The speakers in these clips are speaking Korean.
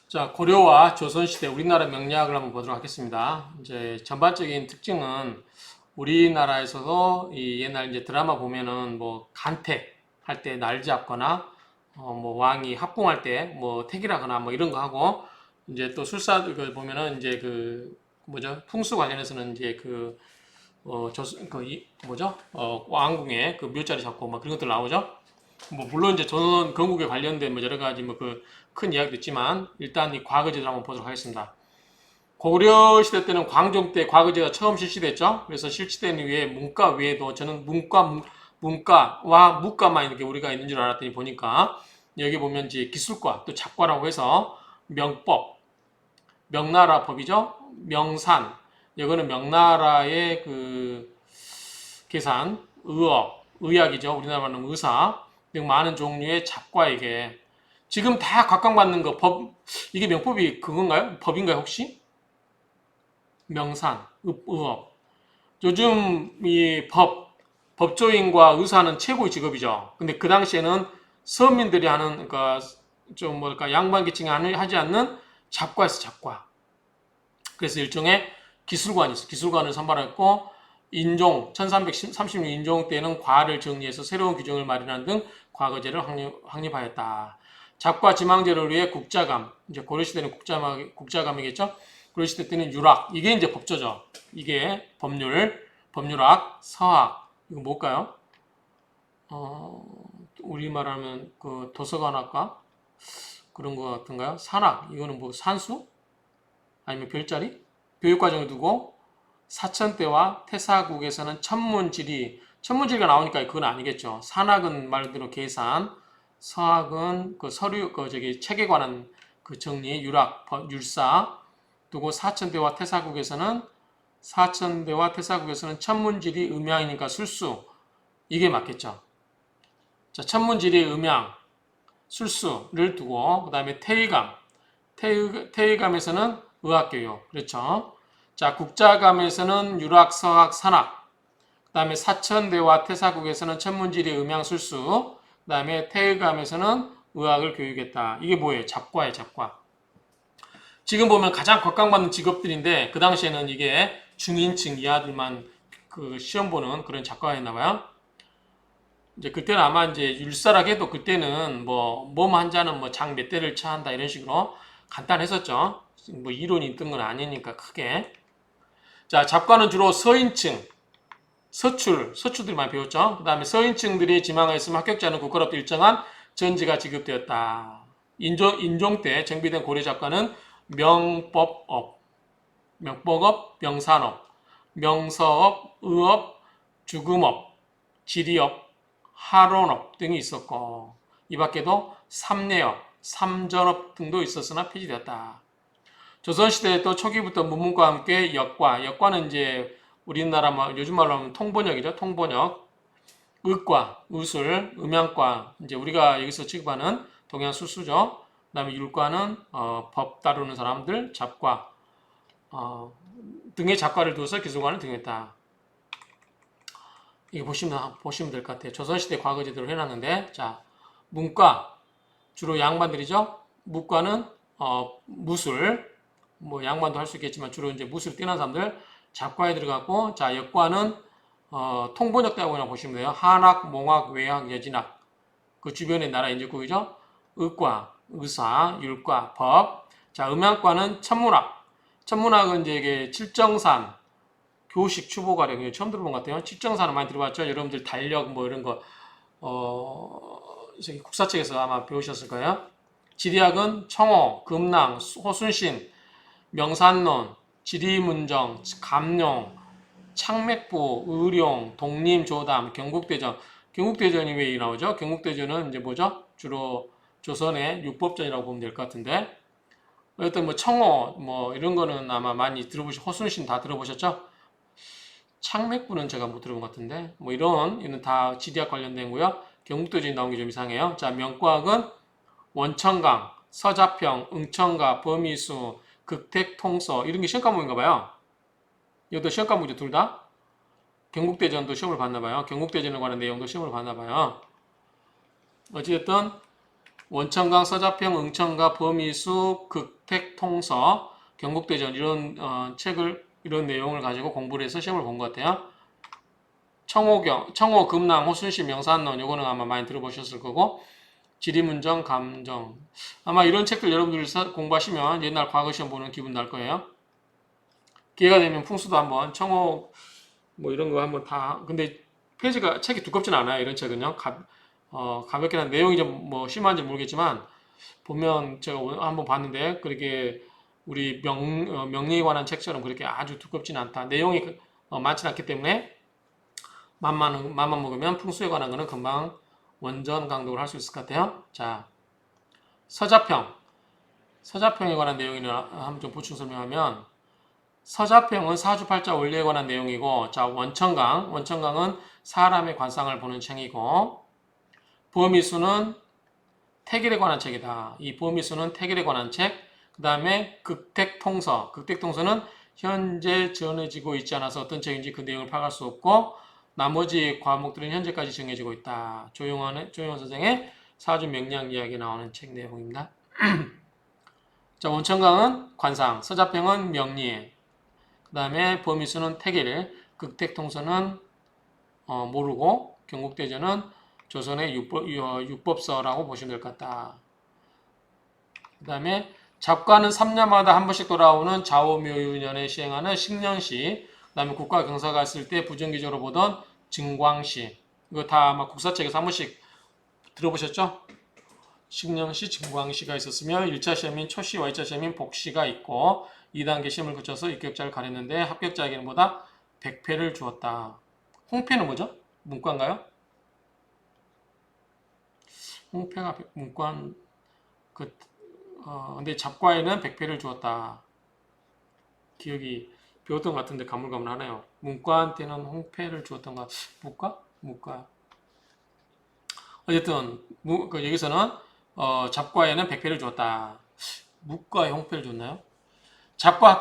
자, 고려와 조선시대 우리나라 명리학을 한번 보도록 하겠습니다. 이제 전반적인 특징은 우리나라에서도 이 옛날 이제 드라마 보면은 뭐 간택 할 때 날 잡거나 뭐 왕이 합궁할 때 뭐 택이라거나 뭐 이런 거 하고 이제 또 술사들 그 보면은 이제 그 뭐죠? 풍수 관련해서는 이제 그 조선 뭐죠? 왕궁에 그 묘자리 잡고 막 그런 것들 나오죠. 뭐 물론 이제 조선 건국에 관련된 뭐 여러 가지 뭐 그 큰 이야기도 있지만 일단 이 과거제를 한번 보도록 하겠습니다. 고려 시대 때는 광종 때 과거제가 처음 실시됐죠. 그래서 실시된 이후에 문과 외에도 저는 문과와 무과만 이렇게 우리가 있는 줄 알았더니 보니까 여기 보면 이제 기술과 또 작과라고 해서 명법, 명나라 법이죠. 명산, 이거는 명나라의 그 계산, 의업, 의학이죠. 우리나라 말하는 의사 등 많은 종류의 작과에게 지금 다 각광받는 거 법, 이게 명법이 그건가요? 법인가요 혹시? 명산, 의업. 요즘 이 법조인과 의사는 최고의 직업이죠. 근데 그 당시에는 서민들이 하는, 그러니까 좀 뭐랄까 양반 계층이 하지 않는 작과였어, 작과. 그래서 일종의 기술관이 있어. 기술관을 선발했고 인종 1336 인종 때는 과를 정리해서 새로운 규정을 마련한 등 과거제를 확립하였다. 작과 지망제를 위해 국자감, 이제 고려시대는 국자감이겠죠. 고려시대 때는 유락, 이게 이제 법조죠. 이게 법률학, 서학, 이거 뭘까요? 어, 우리 말하면 그 도서관학과 그런 거 같은가요? 산학, 이거는 뭐 산수? 아니면 별자리? 교육과정을 두고 사천대와 태사국에서는 천문지리가 나오니까 그건 아니겠죠. 산학은 말 그대로 계산, 서학은 그 서류, 그 저기 책에 관한 그 정리, 유락, 율사 두고 사천대와 태사국에서는 천문지리, 음양이니까 술수 이게 맞겠죠. 자, 천문지리, 음양, 술수를 두고 그 다음에 태의감에서는 의학교육, 그렇죠. 자, 국자감에서는 유락, 서학, 산학, 그 다음에 사천대와 태사국에서는 천문지리, 음양술수, 그 다음에 태의감에서는 의학을 교육했다. 이게 뭐예요? 잡과예요, 잡과. 지금 보면 가장 각광받는 직업들인데 그 당시에는 이게 중인층 이하들만 그 시험 보는 그런 작가였나 봐요. 이제 그때는 아마 이제 율사라고 해도 그때는 뭐 몸 한자는 뭐 장 몇 대를 차한다 이런 식으로 간단했었죠. 뭐 이론이 있던 건 아니니까 크게. 자, 잡과는 주로 서인층, 서출들이 많이 배웠죠. 그 다음에 서인층들이 지망하였으면 합격자는 국가로부터 일정한 전지가 지급되었다. 인종 때 정비된 고려 잡과는 명법업, 명산업, 명서업, 의업, 주금업, 지리업, 하론업 등이 있었고 이 밖에도 삼례업, 삼전업 등도 있었으나 폐지되었다. 조선시대 또 초기부터 문문과 함께 역과는 이제 우리나라 요즘 말로 하면 통번역이죠. 통번역, 의과, 의술, 음양과 이제 우리가 여기서 취급하는 동양술수죠. 그다음에 율과는 법 다루는 사람들, 잡과 등의 작과를 두어서 기술관을 등했다. 이거 보시면 될 것 같아요. 조선시대 과거제대로 해놨는데, 자, 문과, 주로 양반들이죠. 무과는, 무술, 뭐, 양반도 할 수 있겠지만, 주로 이제 무술 뛰는 사람들, 작과에 들어갔고, 자, 역과는, 통번역대라고 그냥 보시면 돼요. 한학, 몽학, 외학, 여진학. 그 주변의 나라 인접국이죠. 의과, 의사, 율과, 법. 자, 음양과는 천문학. 천문학은 이제 이게 칠정산, 교식 추보가령 이거 처음 들어본 것 같아요. 칠정산은 많이 들어봤죠. 여러분들 달력 뭐 이런 거 저기 국사책에서 아마 배우셨을 거예요. 지리학은 청호, 금낭, 호순신, 명산론, 지리문정, 감룡, 창맥부, 의룡, 독림조담, 경국대전. 경국대전이 왜 나오죠? 경국대전은 이제 뭐죠? 주로 조선의 율법전이라고 보면 될 것 같은데. 어떤 뭐 청호 뭐 이런 거는 아마 많이 호순신 다 들어보셨죠? 창맥부는 제가 못 들어본 것 같은데 뭐 이런 다 지리학 관련된 거요. 경북도지에 나온 게 좀 이상해요. 자, 명과학은 원천강, 서자평, 응천가, 범위수, 극택통서 이런 게 시험 과목인가 봐요. 이것도 시험 과목이죠, 둘 다. 경국대전도 시험을 봤나 봐요. 경국대전에 관한 내용도 시험을 봤나 봐요. 어찌됐든 원천강, 서자평, 응천가, 범이수, 극택통서, 경국대전 이런 책을 이런 내용을 가지고 공부를 해서 시험을 본 것 같아요. 청호, 금남, 호순시, 명산론 요거는 아마 많이 들어보셨을 거고 지리문정, 감정 아마 이런 책들 여러분들 공부하시면 옛날 과거 시험 보는 기분 날 거예요. 기회가 되면 풍수도 한번 청호 뭐 이런 거 한번 다 근데 페이지가 책이 두껍진 않아요. 이런 책은요. 가볍게 한 내용이 좀 뭐 심한지 모르겠지만 보면 제가 오늘 한번 봤는데 그렇게 우리 명리에 관한 책처럼 그렇게 아주 두껍진 않다. 내용이 많진 않기 때문에 맘만 먹으면 풍수에 관한 거는 금방 원전 강독을 할 수 있을 것 같아요. 자, 서자평. 서자평에 관한 내용을 한번 좀 보충 설명하면 서자평은 사주팔자 원리에 관한 내용이고 자, 원천강은 사람의 관상을 보는 책이고 범위수는 태길에 관한 책이다. 이 범위수는 태길에 관한 책. 그 다음에 극택통서는 현재 전해지고 있지 않아서 어떤 책인지 그 내용을 파악할 수 없고 나머지 과목들은 현재까지 정해지고 있다. 조용한 선생의 사주 명리학 이야기 나오는 책 내용입니다. 자, 원천강은 관상, 서자평은 명리, 그 다음에 범위수는 태길, 극택통서는 모르고 경국대전은 조선의 육법서라고 보시면 될 것 같다. 그 다음에 잡과는 3년마다 한 번씩 돌아오는 좌우묘유년에 시행하는 식년시, 그 다음에 국가 경사가 있을 때 부정기적으로 보던 증광시. 이거 다 아마 국사책에서 한 번씩 들어보셨죠? 식년시, 증광시가 있었으며 1차 시험인 초시와 2차 시험인 복시가 있고 2단계 시험을 거쳐서 입격자를 가렸는데 합격자에게는 보다 100패를 주었다. 홍패는 뭐죠? 문과인가요? 홍패가 문과는 근데 잡과에는 100패를 주었다. 기억이 배웠던 것 같은데 가물가물하네요. 문과한테는 홍패를 주었던 것 문과. 어쨌든 여기서는 잡과에는 100패를 주었다. 문과에 홍패를 줬나요? 잡과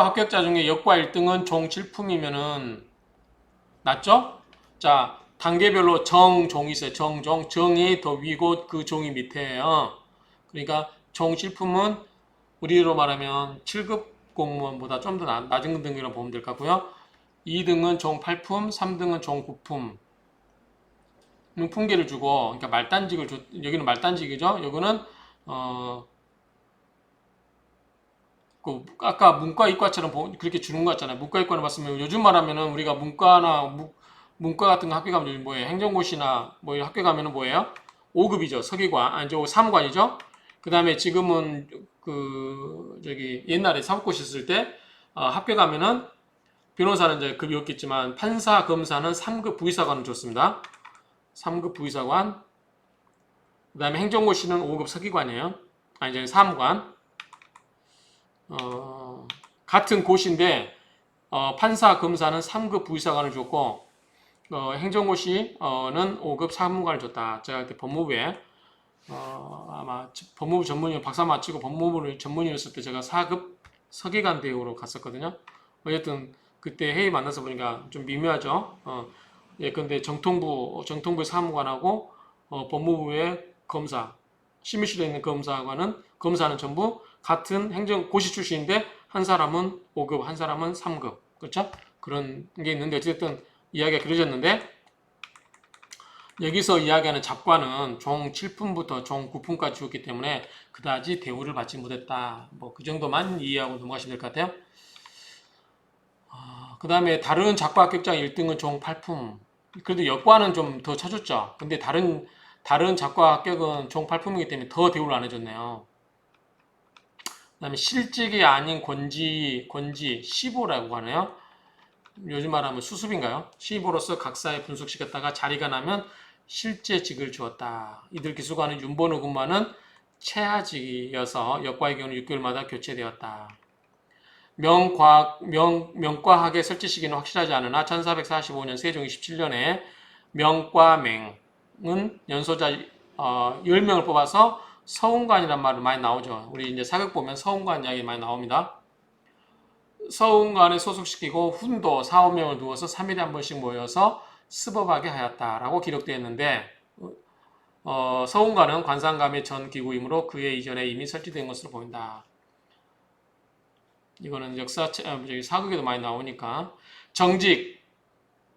합격자 중에 역과 1등은 종 7품이면은 낫죠? 자, 단계별로 종이 있어요. 정이 더 위고 그 종이 밑에예요. 그러니까 종 7품은 우리로 말하면 7급 공무원보다 좀 더 낮은 등급이라고 보면 될 것 같고요. 2등은 종 8품, 3등은 종 9품. 품계를 주고, 그러니까 여기는 말단직이죠. 여기는 아까 문과 이과처럼 그렇게 주는 거 같잖아요. 문과 이과를 봤으면 요즘 말하면은 우리가 문과 같은 거 학교 가면 요즘 뭐예요? 행정고시나 뭐 학교 가면은 뭐예요? 5급이죠. 서기관, 아니죠. 사무관이죠. 그 다음에 지금은 옛날에 사법고시 있을 때 학교 가면은 변호사는 이제 급이 없겠지만 판사, 검사는 3급 부의사관을 줬습니다. 3급 부의사관. 그 다음에 행정고시는 5급 서기관이에요. 아니죠. 사무관. 같은 고시인데 판사, 검사는 3급 부의사관을 줬고 행정고시는 5급 사무관을 줬다. 제가 그때 법무부에 아마 법무부 전문의 박사 마치고 법무부 전문의였을 때 제가 4급 서기관 대우로 갔었거든요. 어쨌든 그때 회의 만나서 보니까 좀 미묘하죠. 예, 근데 정통부 사무관하고 법무부의 검사, 심의실에 있는 검사는 전부 같은 행정고시 출신인데 한 사람은 5급, 한 사람은 3급. 그렇죠? 그런 게 있는데 어쨌든 이야기가 길어졌는데 여기서 이야기하는 잡과는 종 7품부터 종 9품까지 주었기 때문에 그다지 대우를 받지 못했다. 뭐 그 정도만 이해하고 넘어가시면 될 것 같아요. 그 다음에 다른 잡과 합격자 1등은 종 8품. 그래도 역과는 좀 더 쳐줬죠. 근데 다른 잡과 합격은 종 8품이기 때문에 더 대우를 안 해줬네요. 그 다음에 실직이 아닌 권지 15라고 하네요. 요즘 말하면 수습인가요? 15로서 각사에 분석시켰다가 자리가 나면 실제직을 주었다. 이들 기수관은 윤번호 근무하는 최하직이어서 역과의 경우는 6개월마다 교체되었다. 명과학의 설치 시기는 확실하지 않으나 1445년 세종 27년에 명과맹은 연소자 10명을 뽑아서 서운관이란 말이 많이 나오죠. 우리 이제 사극 보면 서운관 이야기 많이 나옵니다. 서운관에 소속시키고 훈도 4, 5명을 두어서 3일에 한 번씩 모여서 스법하게 하였다라고 기록되어 있는데 서운가는 관상감의 전 기구이므로 그해 이전에 이미 설치된 것으로 보인다. 이거는 사극에도 많이 나오니까. 정직의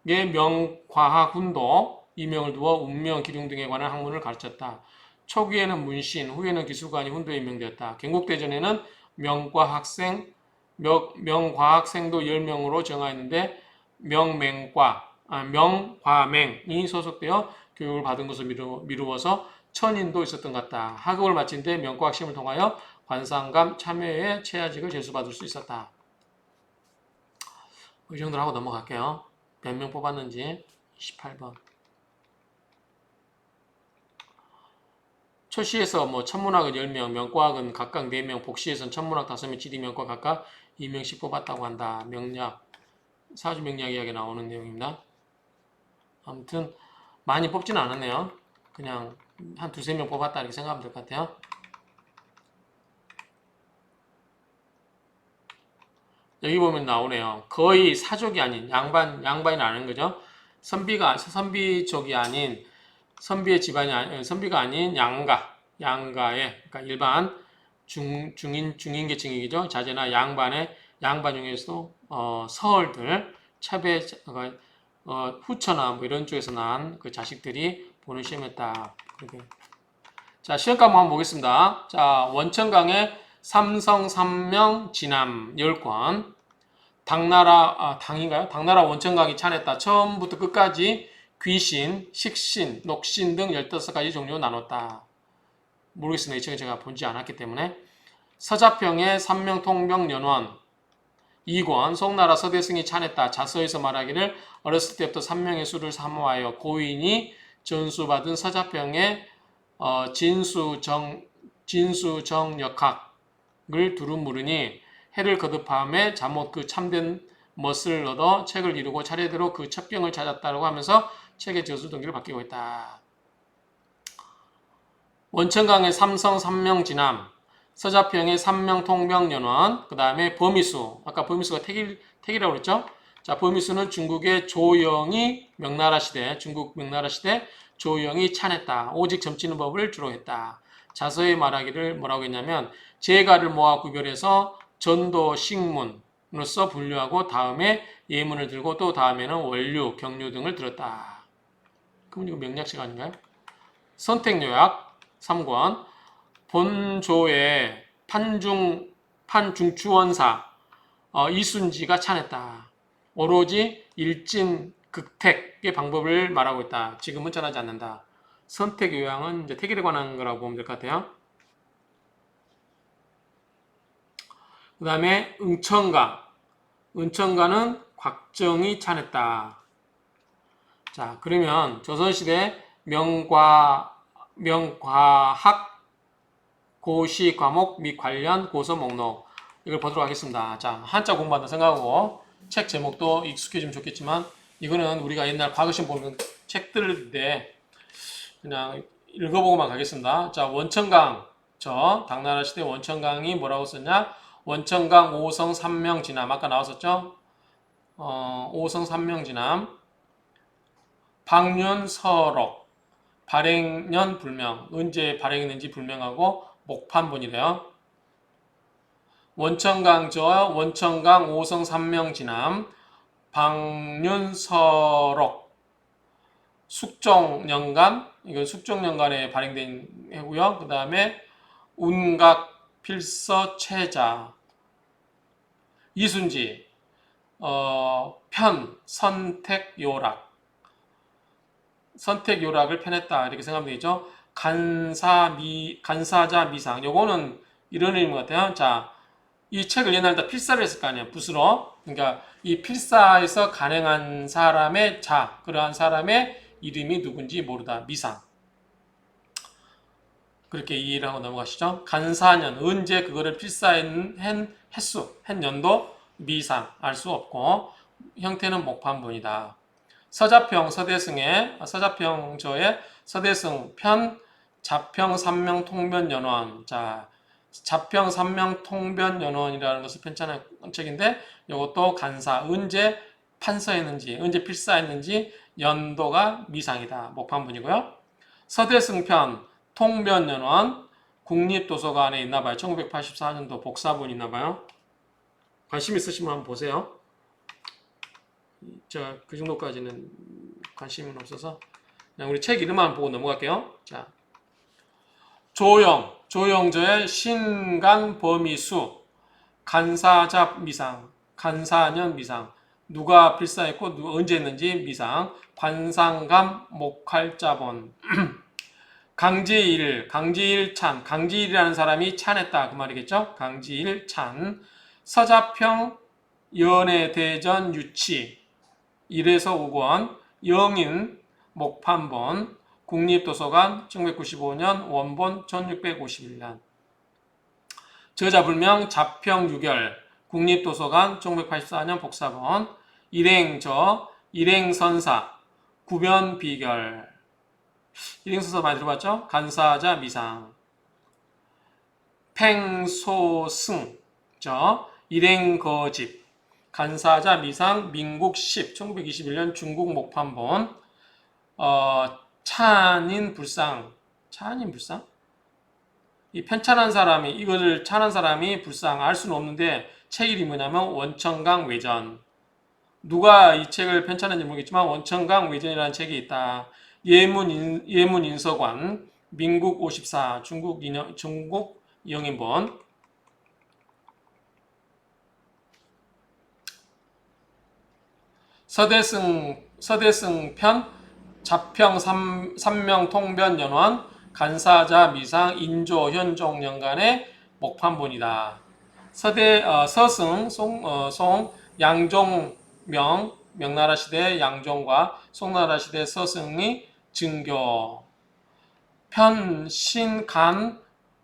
명과학운도 이명을 두어 운명, 기륭 등에 관한 학문을 가르쳤다. 초기에는 문신, 후에는 기술관이 훈도에 임명되었다. gen국대전에는 명과학생도 10명으로 정하였는데 명과맹이 소속되어 교육을 받은 것을 미루어서 천인도 있었던 것 같다. 학업을 마친 뒤 명과학 시험을 통하여 관상감 참여에 최하직을 제수받을 수 있었다. 이 정도로 하고 넘어갈게요. 몇 명 뽑았는지 28번. 초시에서 뭐 천문학은 10명, 명과학은 각각 4명, 복시에서는 천문학 5명, 지리명과 각각 2명씩 뽑았다고 한다. 명략, 사주 명략 이야기 나오는 내용입니다. 아무튼 많이 뽑지는 않았네요. 그냥 한 2~3명 뽑았다 이렇게 생각하면 될 것 같아요. 여기 보면 나오네요. 거의 사족이 아닌 양반이 아닌 거죠. 선비족이 아닌 선비의 집안이 선비가 아닌 양가의 그러니까 일반 중인계층이죠. 자제나 양반 중에서도 서얼들 차배 후처나 뭐 이런 쪽에서 난 그 자식들이 보는 시험이었다. 자, 시험 과목 한번 보겠습니다. 자, 원천강의 삼성, 삼명, 진암 10권. 당인가요? 당나라 원천강이 찬했다. 처음부터 끝까지 귀신, 식신, 녹신 등 15가지 종류로 나눴다. 모르겠습니다. 이 책은 제가 본지 않았기 때문에. 서자평의 삼명통병연원 2권. 송나라 서대승이 찬했다. 자서에서 말하기를 어렸을 때부터 3명의 수를 사모하여 고인이 전수받은 서자평의 진수정역학을 두루 물으니 해를 거듭함에 잠옷 그 참된 멋을 얻어 책을 이루고 차례대로 그 첩경을 찾았다고 하면서 책의 저술 동기를 바뀌고 있다. 원천강의 삼성 삼명진암, 서자평의 삼명통병연원, 그 다음에 범위수, 아까 범위수가 택이라고 그랬죠? 자, 범위수는 중국의 조영이 중국 명나라 시대 조영이 찬했다. 오직 점치는 법을 주로 했다. 자서에 말하기를 뭐라고 했냐면 제가를 모아 구별해서 전도, 식문으로서 분류하고 다음에 예문을 들고 또 다음에는 원류, 경류 등을 들었다. 그럼 이거 명략식 아닌가요? 선택요약 3권. 본조의 판중추원사 이순지가 찬했다. 오로지 일진극택의 방법을 말하고 있다. 지금은 전하지 않는다. 선택요양은 이제 택일에 관한 거라고 보면 될 것 같아요. 그 다음에 은천가는 곽정이 찬했다. 자, 그러면 조선시대 명과학 고시 과목 및 관련 고서 목록 이걸 보도록 하겠습니다. 자, 한자 공부한다 생각하고 책 제목도 익숙해지면 좋겠지만 이거는 우리가 옛날 과거시험 보는 책들인데 그냥 읽어보고만 가겠습니다. 자, 원천강 당나라 시대 원천강이 뭐라고 썼냐? 원천강 오성 삼명진암 아까 나왔었죠? 오성 삼명진암 박륜 서록 발행년 불명 언제 발행했는지 불명하고 목판본이래요. 원천강 오성 삼명진암 박륜 서록 숙종연간 이건 숙종연간에 발행된 해고요. 그 다음에 운각 필서 최자 이순지 편 선택요락 선택요락을 편했다 이렇게 생각하면 되죠. 간사자 미상 요거는 이런 의미 같아요. 자, 이 책을 옛날에 다 필사를 했을 거 아니에요. 붓으로. 그러니까 이 필사에서 간행한 사람의 그러한 사람의 이름이 누군지 모르다. 미상. 그렇게 이해를 하고 넘어가시죠. 간사년, 언제 그거를 필사한 횟수, 연도, 미상, 알 수 없고 형태는 목판본이다. 서대승의 편 자평 삼명통변연원. 자, 자평 삼명통변연원이라는 것을 편찬한 책인데 이것도 간사, 언제 판서했는지, 언제 필사했는지 연도가 미상이다. 목판본이고요. 서대승편 통변연원 국립도서관에 있나봐요. 1984년도 복사본 있나봐요. 관심 있으시면 한번 보세요. 그 정도까지는 관심은 없어서 그냥 우리 책 이름만 보고 넘어갈게요. 자, 조영조의 신간범위수 간사잡 미상, 간사년 미상, 누가 필사했고 언제 했는지 미상, 관상감 목할자본 강지일 찬, 강지일이라는 사람이 찬했다 그 말이겠죠. 강지일 찬, 서자평 연해대전 유치 1에서 5권, 영인 목판본 국립도서관 1995년 원본 1651년 저자불명 자평 유결 국립도서관 1984년 복사본 일행선사 구변비결 일행선사 많이 들어봤죠? 간사자 미상 팽소승 일행거집 간사자 미상 민국 10 1921년 중국 목판본 찬인불상 이 편찬한 사람이 이거를 찬한 사람이 불상 알 수는 없는데 책 이름이 뭐냐면 원천강 외전. 누가 이 책을 편찬했는지 모르겠지만 원천강 외전이라는 책이 있다. 예문인서관 민국 54 중국 영인본 서대승 편 자평 삼명 통변 연원 간사자 미상 인조 현종 연간의 목판본이다. 서승 송 양종명 명나라 시대 양종과 송나라 시대 서승이 증교 편 신간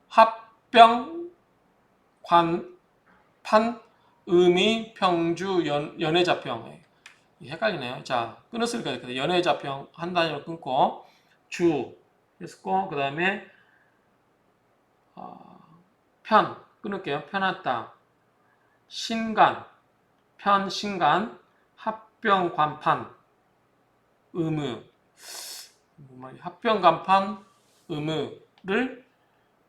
합병 관판 의미 평주 연해자평 헷갈리네요. 자, 끊었으니까 연해자평 한 단위로 끊고 주 했고 그 다음에 편 끊을게요. 편하다. 신간 편 신간 합병 관판 의무 합병 관판 의무를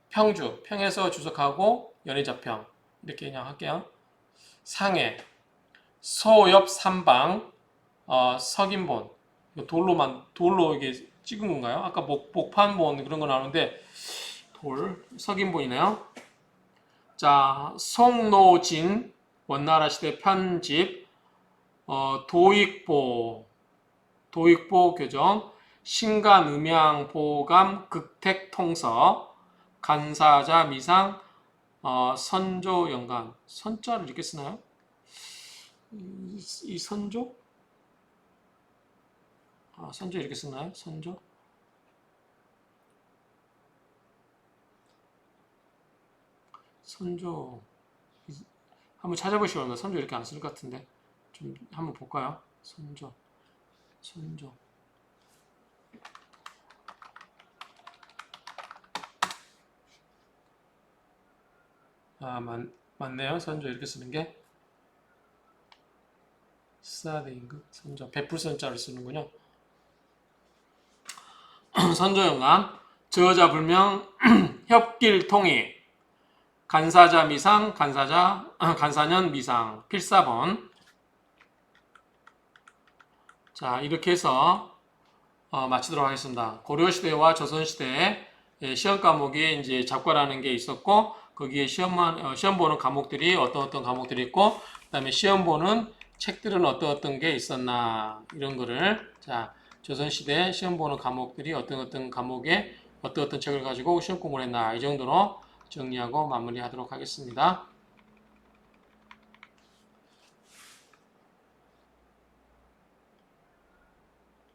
평주 평에서 주석하고 연해자평 이렇게 그냥 할게요. 상해 소엽 삼방 석인본 돌로 이게 찍은 건가요? 아까 목판본 그런 거 나오는데 석인본이네요. 자, 송노진 원나라 시대 편집 도익보 교정 신간 음양 보감 극택 통서 간사자 미상 선조 연간 선자를 이렇게 쓰나요? 이 선조? 선조 이렇게 쓰나요? 선조? 한번 찾아보시면 선조 이렇게 안 쓸 것 같은데 좀 한번 볼까요? 선조 맞네요. 선조 이렇게 쓰는 게 사대임금 선조 베풀선자를 쓰는군요. 선조연간 저자불명 협길통이 간사자 미상 간사년 미상 필사본 자 이렇게 해서 마치도록 하겠습니다. 고려시대와 조선시대에 시험 과목이 이제 잡과라는 게 있었고 거기에 시험 보는 과목들이 어떤 과목들이 있고 그다음에 시험 보는 책들은 어떤 게 있었나 이런 거를 자 조선시대 시험 보는 과목들이 어떤 과목에 어떤 책을 가지고 시험 공부를 했나 이 정도로 정리하고 마무리하도록 하겠습니다.